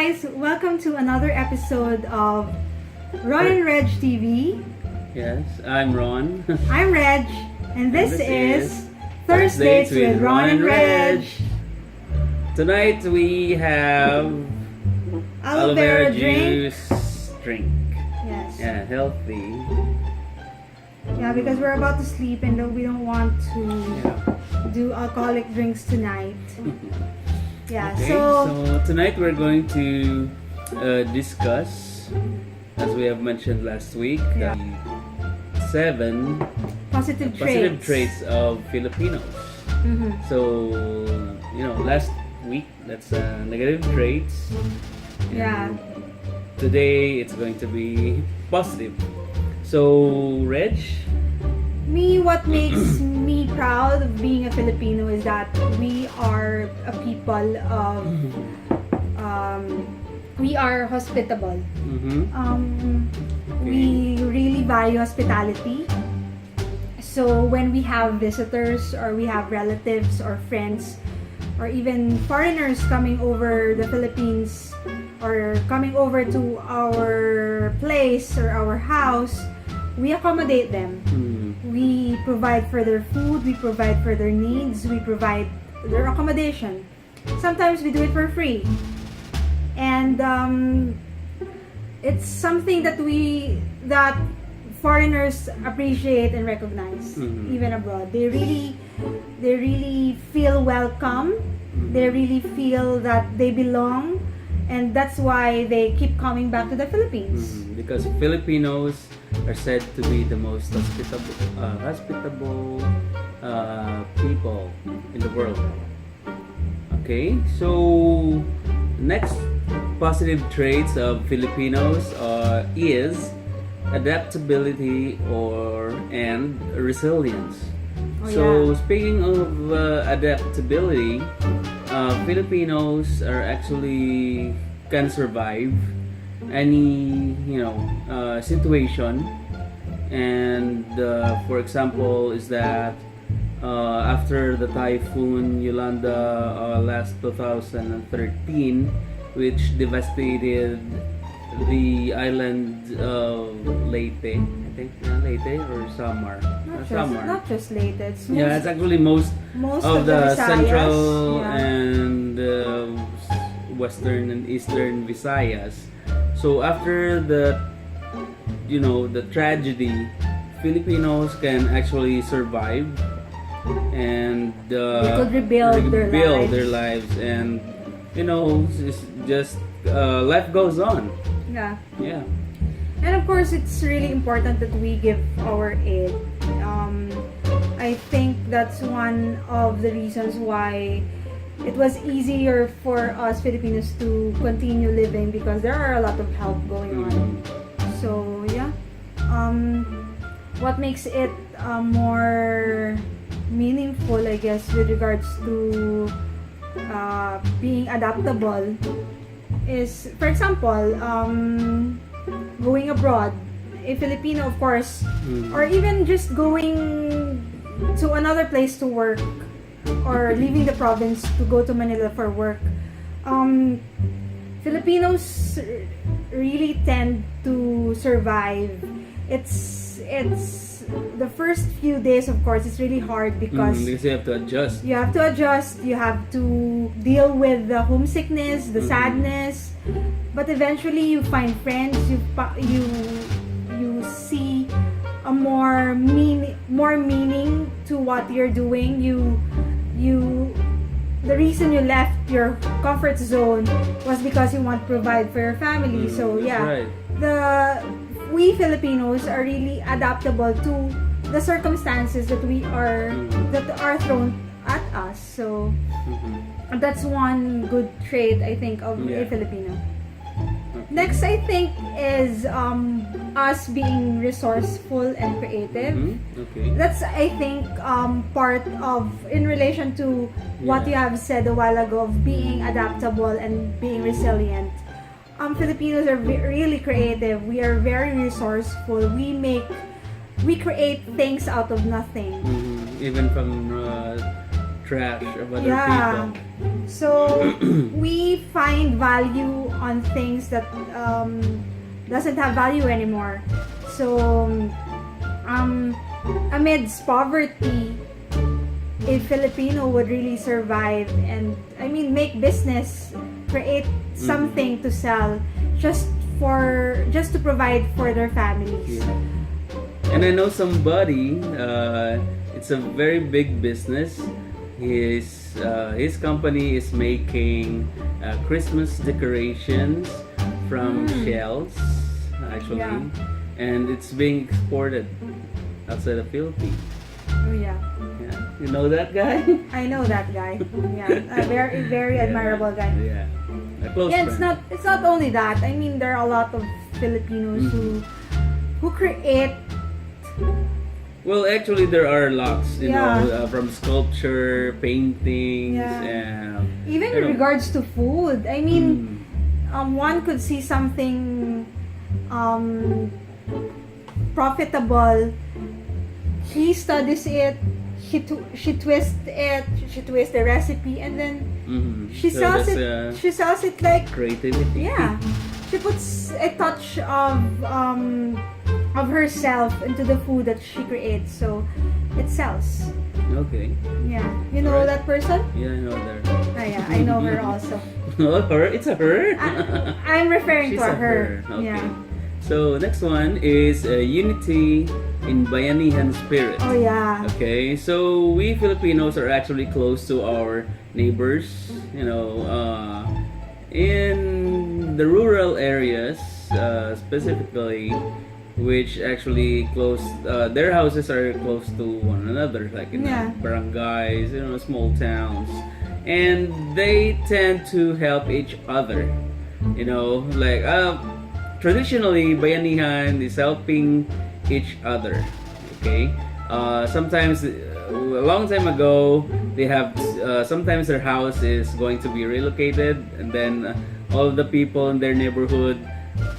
guys, welcome to another episode of Ron and Reg TV. Yes, I'm Ron. I'm Reg, and this is Thirstdates with Ron and Reg. Tonight we have Aloe vera juice drink. Yes. Yeah, healthy. Yeah, because we're about to sleep and we don't want to do alcoholic drinks tonight. Yeah, Okay, so tonight we're going to discuss, as we have mentioned last week, Yeah. the 7 positive traits of Filipinos. Mhm. So, last week that's negative traits. Yeah. Today it's going to be positive. So, Reg? What makes me proud of being a Filipino is that we are a people of, we are hospitable. We really value hospitality. So when we have visitors or we have relatives or friends or even foreigners coming over the Philippines or coming over to our place or our house, we accommodate them. We provide for their food, we provide for their needs, we provide their accommodation. Sometimes we do it for free. And it's something that foreigners appreciate and recognize, even abroad. They really feel welcome. They really feel that they belong, and that's why they keep coming back to the Philippines. Because Filipinos are said to be the most hospitable people in the world. Okay, so next positive traits of Filipinos is adaptability and resilience. Speaking of adaptability, Filipinos are actually can survive any situation, and for example is that after the typhoon Yolanda last 2013, which devastated the island of Leyte, I think Leyte or Samar. Not just Leyte. It's actually most of the Visayas, central and western and eastern Visayas. So after the tragedy, Filipinos can actually survive and they could rebuild their lives, and it's just life goes on. Yeah. And of course, it's really important that we give our aid. I think that's one of the reasons why it was easier for us Filipinos to continue living, because there are a lot of help going on. So yeah, what makes it more meaningful, I guess, with regards to being adaptable is, for example, going abroad. A Filipino, of course, or even just going to another place to work, or leaving the province to go to Manila for work. Filipinos really tend to survive. It's the first few days, of course, it's really hard because you have to adjust. You have to adjust. You have to deal with the homesickness, the sadness. But eventually, you find friends. You see a more meaning to what you're doing. The reason you left your comfort zone was because you want to provide for your family. So yeah, right. We Filipinos are really adaptable to the circumstances that are thrown at us. So that's one good trait, I think, of a Filipino. Next, I think, is us being resourceful and creative. Okay. That's, I think, part of, in relation to what you have said a while ago, of being adaptable and being resilient. Filipinos are really creative. We are very resourceful. We create things out of nothing. Even from trash of other Yeah. people. So we find value on things that doesn't have value anymore. So amidst poverty, a Filipino would really survive and make business, create something to sell just to provide for their families. Yeah. And I know somebody. It's a very big business. His company is making Christmas decorations from shells, actually, and it's being exported outside the Philippines. Oh yeah. Yeah, you know that guy? I know that guy. Yeah, a very admirable guy. Yeah, a close Yeah, friend. it's not only that. There are a lot of Filipinos who create. Well, actually, there are lots, you Yeah. know, from sculpture, paintings, Yeah. and Even you in know, regards to food, one could see something profitable. He studies it. She twists the recipe, and then she So sells that's, it. She sells it like creativity. yeah. She puts a touch of herself into the food that she creates, so it sells. Okay. Yeah, you know Alright. that person? Yeah, I know there. Ah, yeah, I know her also. Oh, her? It's a her? I'm referring She's to a her. Okay. Yeah. So next one is unity in Bayanihan spirit. Oh yeah. Okay, so we Filipinos are actually close to our neighbors. You know, in the rural areas, specifically, which actually close, their houses are close to one another, like in barangays, you know, small towns, and they tend to help each other. You know, like traditionally, bayanihan is helping each other. Okay, sometimes a long time ago, they have sometimes their house is going to be relocated, and then all the people in their neighborhood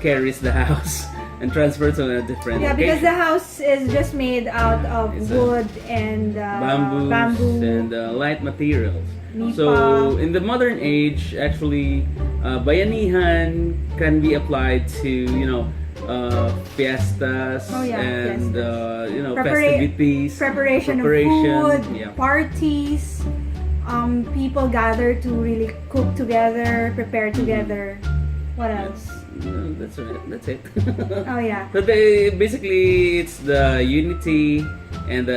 carries the house and transfer to a different Yeah, because location. the house is just made out of It's wood and bamboo and light materials. Nipa. So in the modern age, actually, bayanihan can be applied to, you know, fiestas and you know, festivities, preparation of food, parties. People gather to really cook together, prepare together. What else? That's it. That's it. Oh yeah. So basically, it's the unity and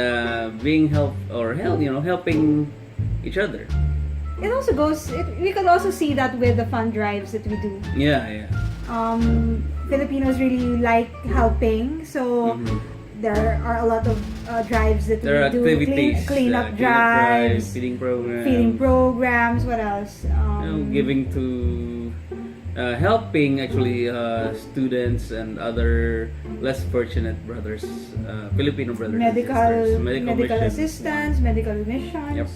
being helping each other. It also goes. We could also see that with the fund drives that we do. Yeah. Filipinos really like helping, so there are a lot of drives that There are we do. activities, Cleanup drives, feeding programs, What else? giving to helping actually students and other less fortunate brothers, Filipino brothers, and sisters. Medical missions. assistance, medical missions. Yep.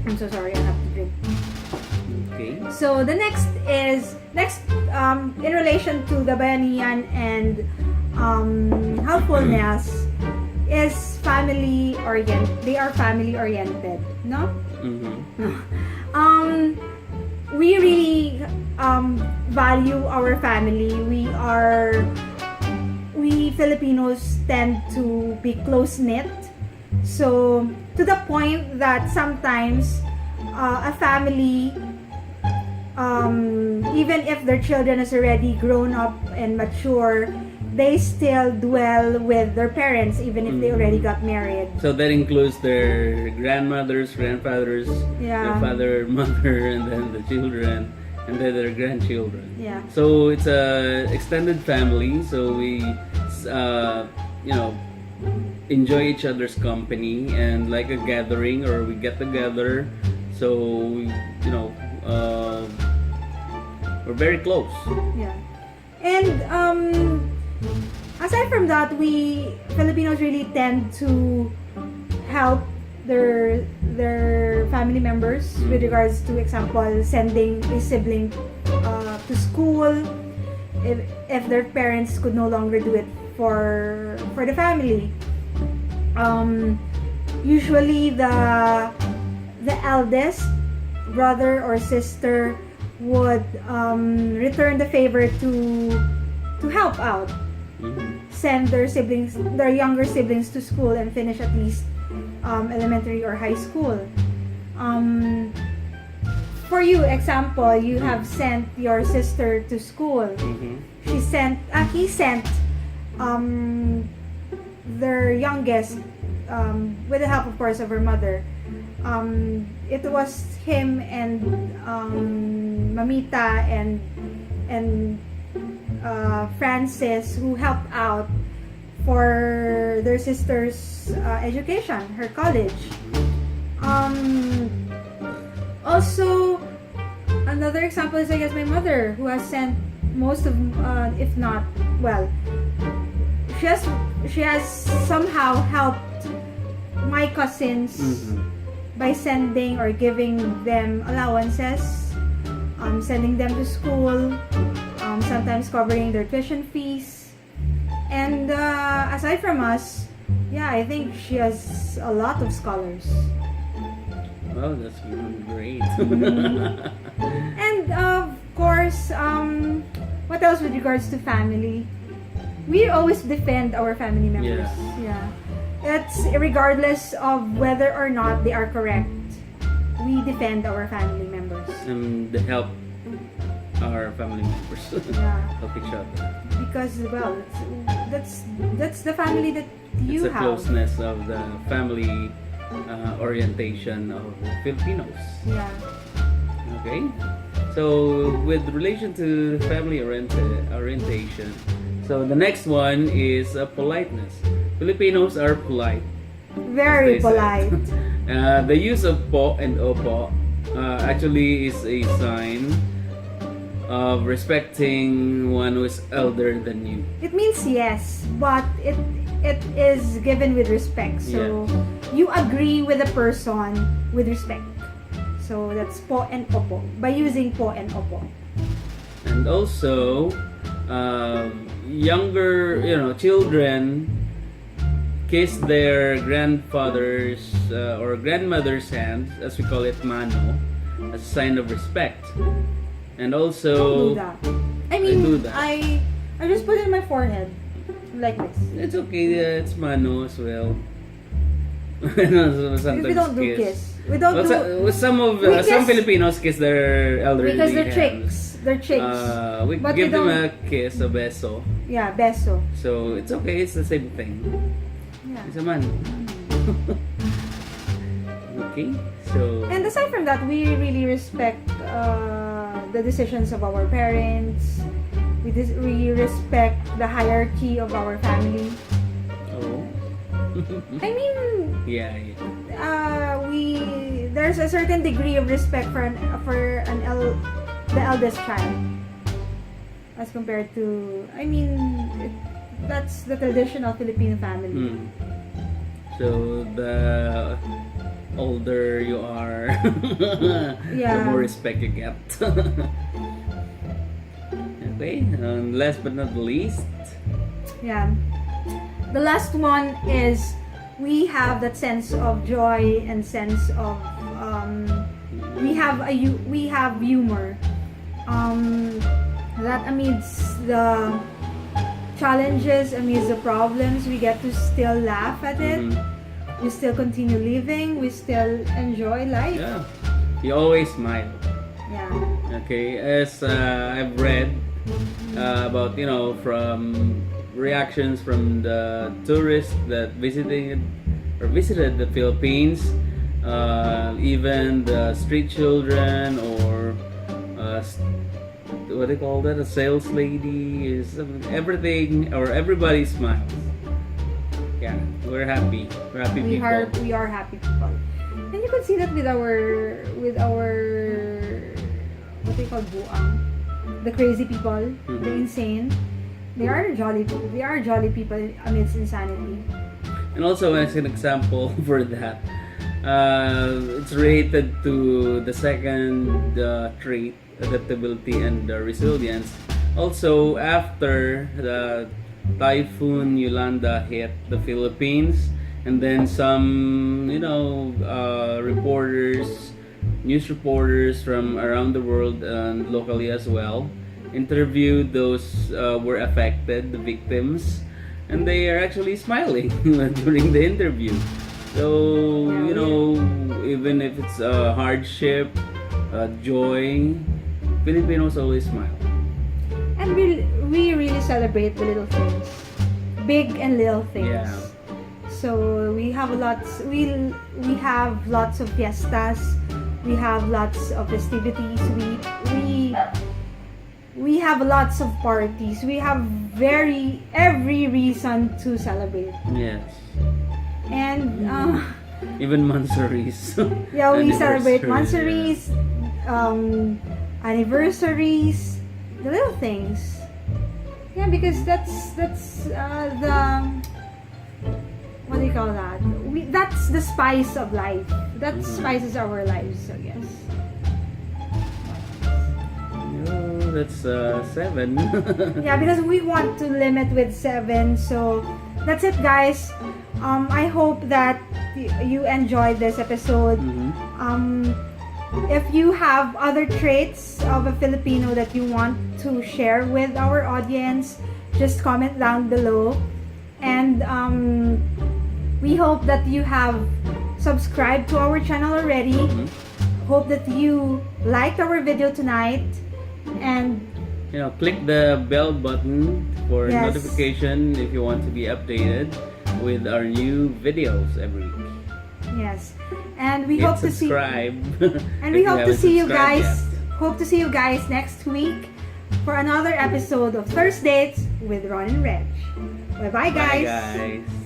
I'm so sorry, I have to drink. Okay. So the next in relation to the bayanihan and helpfulness is family oriented. They are family oriented, no? We really value our family. We Filipinos tend to be close knit. So to the point that sometimes a family, even if their children is already grown up and mature, they still dwell with their parents even if they already got married. So that includes their grandmothers, grandfathers, their father, mother, and then the children, and then their grandchildren. Yeah. So it's a extended family. So we, enjoy each other's company and like a gathering, or we get together. So we're very close. Yeah. And aside from that, we Filipinos really tend to help their family members with regards to, example, sending a sibling to school if their parents could no longer do it for the family. usually the eldest brother or sister would return the favor to help out, send their siblings, their younger siblings to school and finish at least elementary or high school. For you, example, you have sent your sister to school. He sent their youngest, with the help, of course, of her mother. It was him and Mamita and Francis who helped out for their sister's education, her college. Also, another example is, I guess, my mother, who has sent most of, if not, well, she has somehow helped my cousins by sending or giving them allowances, sending them to school, sometimes covering their tuition fees. And aside from us, yeah, I think she has a lot of scholars. Wow, that's great. And of course, what else with regards to family? We always defend our family members. Yeah. That's regardless of whether or not they are correct. We defend our family members. And help our family members. Yeah. Help each other. Because, well, that's the family that you it's the have. closeness of the family orientation of Filipinos. Yeah. Okay. So with relation to family orientation, so the next one is politeness. Filipinos are polite. Very as they polite. said. The use of po and opo actually is a sign of respecting one who is elder than you. It means yes, but it is given with respect. So you agree with a person with respect. So that's po and opo, by using po and opo. And also, younger, children kiss their grandfather's or grandmother's hands, as we call it, mano, as a sign of respect. And also, Do that. I mean, do that. I just put it in my forehead like this. It's okay. It's mano as well. Sometimes We don't do kiss. We don't do some kiss Filipinos kiss their elderly because they're hands. chicks. They're chicks. We But give we them don't- a kiss, a beso. Yeah, beso. So it's okay. It's the same thing. Yeah. It's a man. Okay. So And aside from that, we really respect the decisions of our parents. We respect the hierarchy of our family. oh. I mean, Yeah. there's a certain degree of respect for the eldest child as compared to, I mean, that's the traditional Filipino family. So the older you are, the Yeah. more respect you get. Okay, and last but not least, Yeah. The last one is we have that sense of joy and sense of we have humor. That amidst the challenges, amidst the problems, we get to still laugh at it. We still continue living. We still enjoy life. yeah, you always smile. Yeah. Okay, as I've read about, from reactions from the tourists that visited the Philippines, even the street children or what do you call that? A sales lady, is everything, or everybody smiles. Yeah, we're happy. We're happy people. We are happy people. And you can see that with our what they call buang, the crazy people, the insane. They are jolly people amidst insanity. And also, as an example for that, it's related to the second trait, adaptability and resilience. Also, after the Typhoon Yolanda hit the Philippines and then some reporters, news reporters from around the world and locally as well, interviewed those were affected, the victims, and they are actually smiling during the interview. So even if it's a hardship, joy, Filipinos always smile. And we really celebrate the little things, big and little things. Yeah. So we have lots of fiestas, we have lots of festivities, we have lots of parties, we have every reason to celebrate. Yes. And Even monsaries. yeah, we celebrate monsaries, anniversaries, the little things. Yeah, because that's the what do you call that? That's the spice of life. That spices our lives, I guess. Oh, that's 7. Yeah, because we want to limit with 7. So that's it, guys. I hope that you enjoyed this episode. If you have other traits of a Filipino that you want to share with our audience, just comment down below. And we hope that you have subscribed to our channel already. Hope that you liked our video tonight. And click the bell button for Yes. notification if you want to be updated with our new videos every week. yes, and we Hit hope to see. subscribe. And if we you hope to haven't see you subscribed guys. Hope to see you guys next week for another episode of Thirstdates with Ron and Reg. Bye bye, yet. Bye guys. guys.